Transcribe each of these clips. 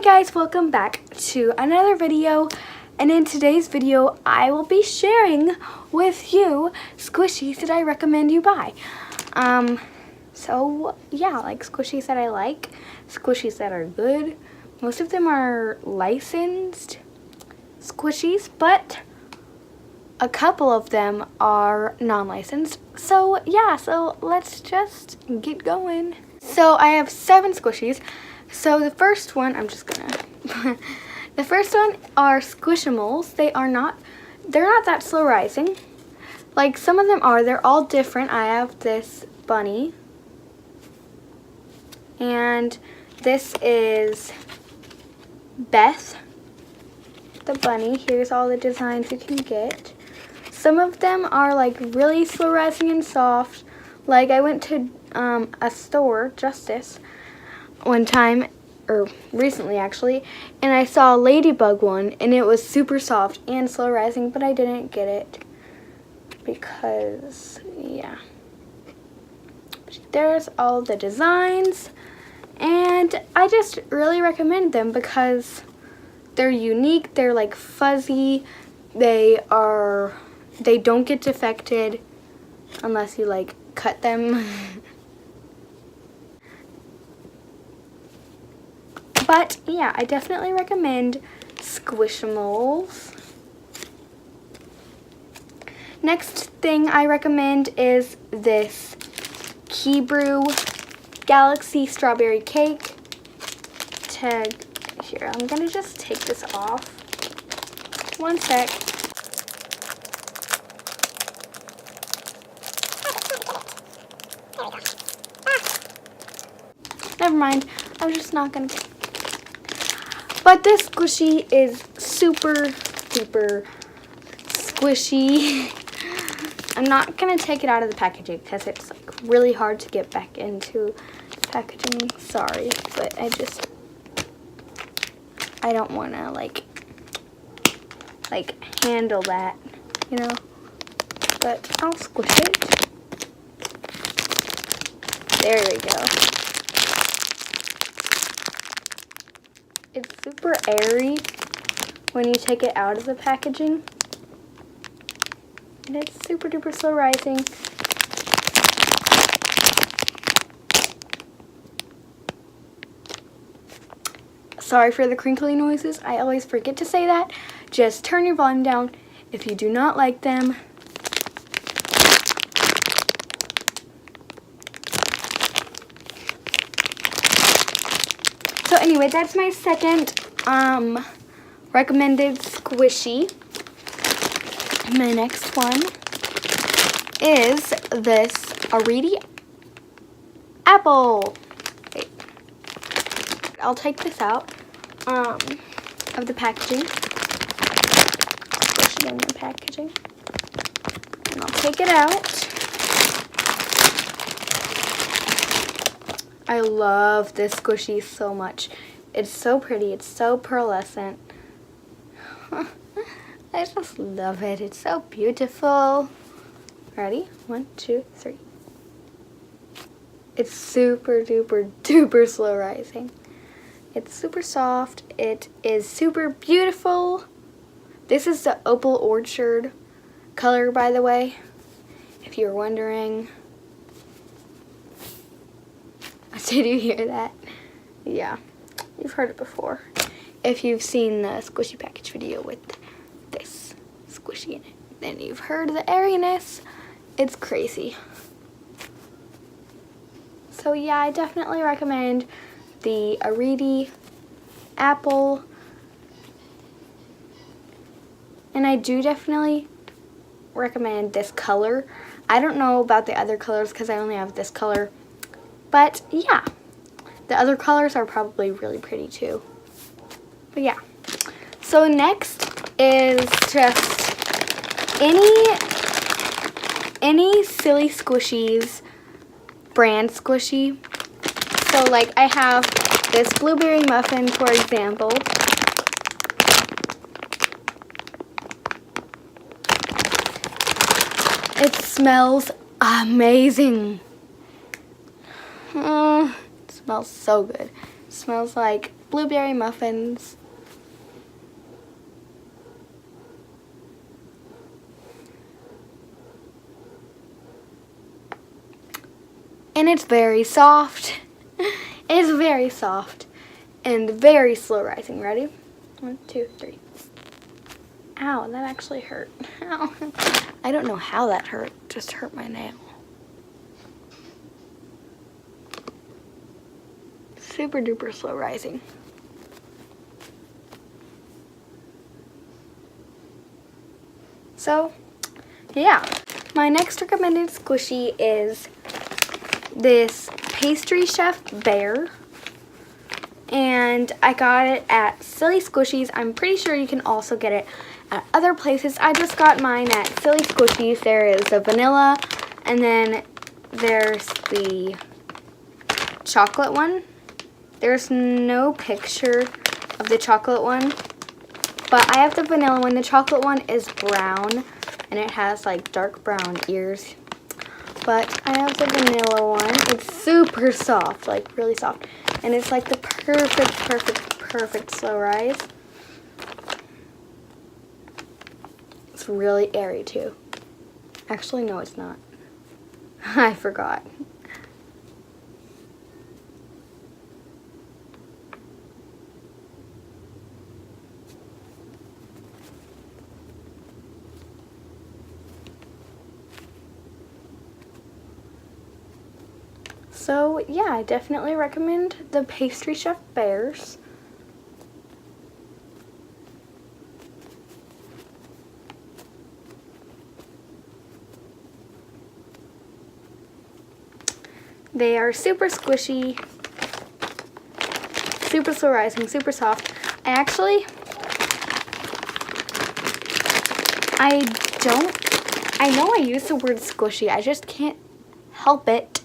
guys, welcome back to another video, and in today's video I will be sharing with you squishies that I recommend you buy. So yeah, like squishies that I like, squishies that are good. Most of them are licensed squishies, but a couple of them are non-licensed. So yeah, so let's just get going. So I have 7 squishies. So the first one, the first one are Squishimals. They're not that slow rising. Like some of them are, they're all different. I have this bunny. And this is Beth, the bunny. Here's all the designs you can get. Some of them are like really slow rising and soft. Like I went to a store, Justice, one time, or recently actually, and I saw a ladybug one, and it was super soft and slow rising, but I didn't get it because, yeah. There's all the designs, and I just really recommend them because they're unique, they're like fuzzy, they don't get defected unless you like cut them. But yeah, I definitely recommend Squishimals. Next thing I recommend is this Key Brew Galaxy Strawberry Cake. Here, I'm gonna just take this off. One sec. Never mind, I was just not gonna. But this squishy is super duper squishy. I'm not gonna take it out of the packaging because it's like really hard to get back into the packaging. Sorry, but I don't wanna like handle that, you know. But I'll squish it. There we go. It's super airy when you take it out of the packaging. And it's super duper slow rising. Sorry for the crinkly noises. I always forget to say that. Just turn your volume down if you do not like them. So anyway, that's my second recommended squishy. My next one is this Aridi apple. Wait. I'll take this out of the packaging. Squish it in the packaging. And I'll take it out. I love this squishy so much. It's so pretty. It's so pearlescent. I just love it. It's so beautiful. Ready? 1, 2, 3. It's super duper duper slow rising. It's super soft. It is super beautiful. This is the Opal Orchard color, by the way, if you're wondering. Did you hear that? Yeah, you've heard it before. If you've seen the squishy package video with this squishy in it, then you've heard the airiness. It's crazy. So yeah, I definitely recommend the Aridi apple. And I do definitely recommend this color. I don't know about the other colors because I only have this color. But yeah, the other colors are probably really pretty too. But yeah. So next is just any silly squishies brand squishy. So like I have this blueberry muffin, for example. It smells amazing. It smells so good. It smells like blueberry muffins. And it's very soft. It's very soft and very slow rising. Ready? 1, 2, 3. Ow, that actually hurt. Ow. I don't know how that hurt. Just hurt my nail. Super duper slow rising. So, yeah. My next recommended squishy is this Pastry Chef Bear. And I got it at Silly Squishies. I'm pretty sure you can also get it at other places. I just got mine at Silly Squishies. There is a vanilla, and then there's the chocolate one. There's no picture of the chocolate one, but I have the vanilla one. The chocolate one is brown, and it has like dark brown ears. But I have the vanilla one. It's super soft, like really soft. And it's like the perfect slow rise. It's really airy too. Actually, no, it's not. I forgot. So yeah, I definitely recommend the Pastry Chef Bears. They are super squishy, super slow rising, super soft. I know I use the word squishy, I just can't help it.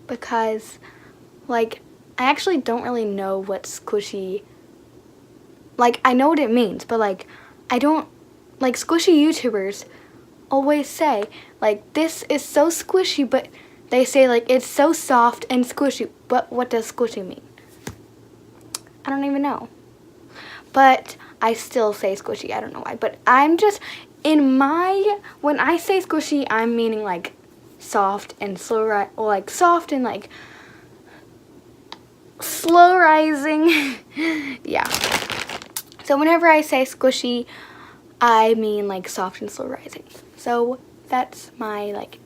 Because, like, I actually don't really know what squishy, like, I know what it means, but, like, I don't, like, squishy YouTubers always say, like, this is so squishy, but they say, like, it's so soft and squishy, but what does squishy mean? I don't even know. But I still say squishy, I don't know why, but I'm just, when I say squishy, I'm meaning, like, soft and slow slow rising. Yeah. So whenever I say squishy, I mean like soft and slow rising. So that's my like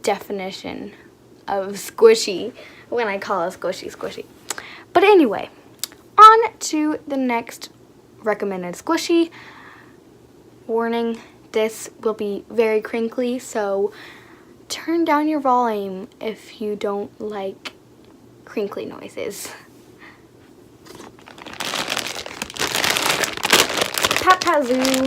definition of squishy when I call a squishy squishy. But anyway, on to the next recommended squishy. Warning, this will be very crinkly, so turn down your volume if you don't like crinkly noises. Pat Pat Zoo.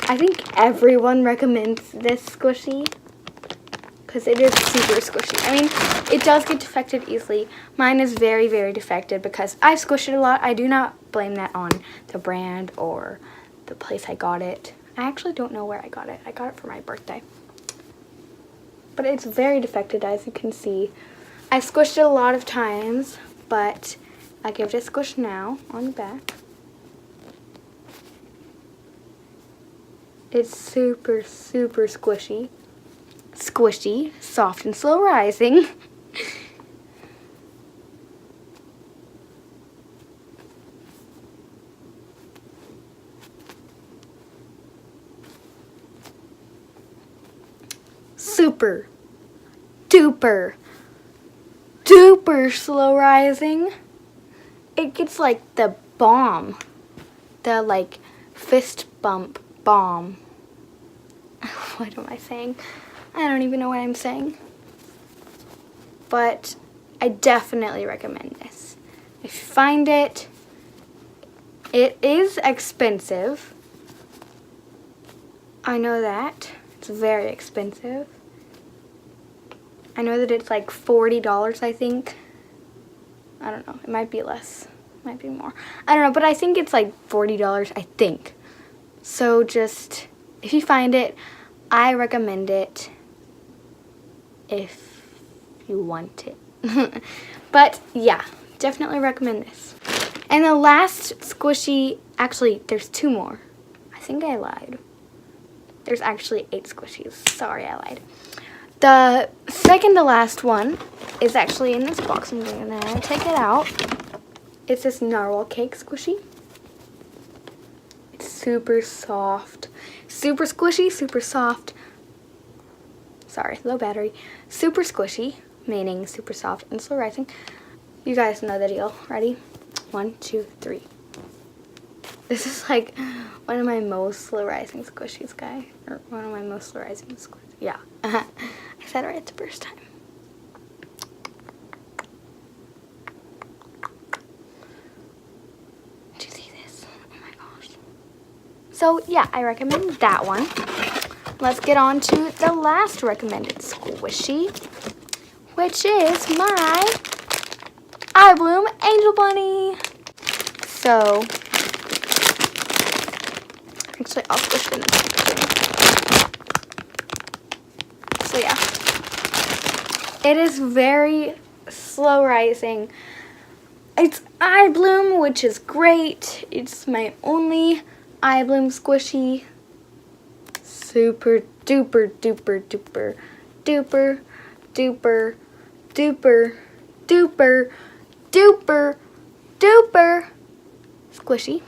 I think everyone recommends this squishy because it is super squishy. I mean, it does get defected easily. Mine is very, very defected because I've squished it a lot. I do not blame that on the brand or the place I got it. I actually don't know where I got it. I got it for my birthday. But it's very defected, as you can see. I've squished it a lot of times, but I give it a squish now on the back. It's super, super squishy. Squishy, soft and slow rising. Super duper slow rising. It gets like the bomb, the like fist bump bomb. What am I saying? I don't even know what I'm saying. But I definitely recommend this. If you find it, it is expensive. I know that. It's very expensive. I know that it's like $40, I think. I don't know. It might be less. It might be more. I don't know, but I think it's like $40, I think. So just, if you find it, I recommend it if you want it. But yeah, definitely recommend this. And the last squishy, actually there's 2 more. I think I lied. There's actually 8 squishies. Sorry, I lied. The second to last one is actually in this box. I'm gonna take it out. It's this narwhal cake squishy. It's super soft. Super squishy, super soft. Sorry, low battery. Super squishy, meaning super soft and slow rising. You guys know the deal. Ready? 1, 2, 3. This is like one of my most slow rising squishies, guys. Or one of my most slow rising squishies. Yeah. I said it right the first time. Did you see this? Oh my gosh. So yeah, I recommend that one. Let's get on to the last recommended squishy, which is my I Bloom Angel Bunny. So, actually I'll squish it in the packaging. So yeah, it is very slow rising. It's I Bloom, which is great. It's my only I Bloom squishy. Super duper duper duper duper duper duper duper duper duper squishy.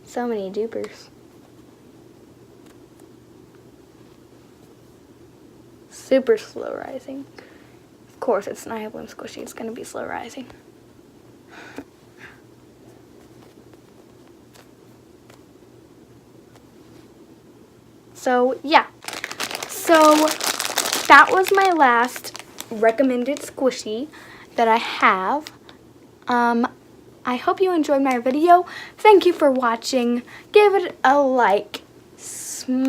So many dupers. Super slow rising. Of course, it's an I Bloom squishy. It's going to be slow rising. So yeah, so that was my last recommended squishy that I have. I hope you enjoyed my video. Thank you for watching. Give it a like. Smash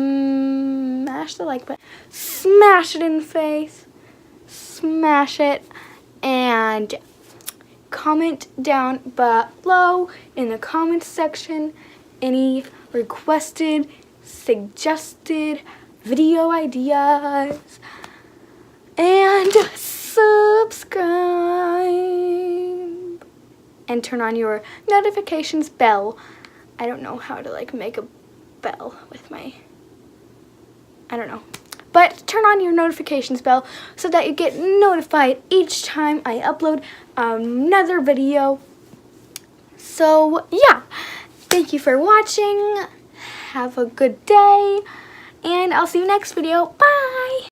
the like button. Smash it in the face. Smash it. And comment down below in the comments section any requested, suggested video ideas, and subscribe and turn on your notifications bell. I don't know how to like make a bell with my, I don't know, but turn on your notifications bell so that you get notified each time I upload another video. So yeah, thank you for watching. Have a good day, and I'll see you next video. Bye!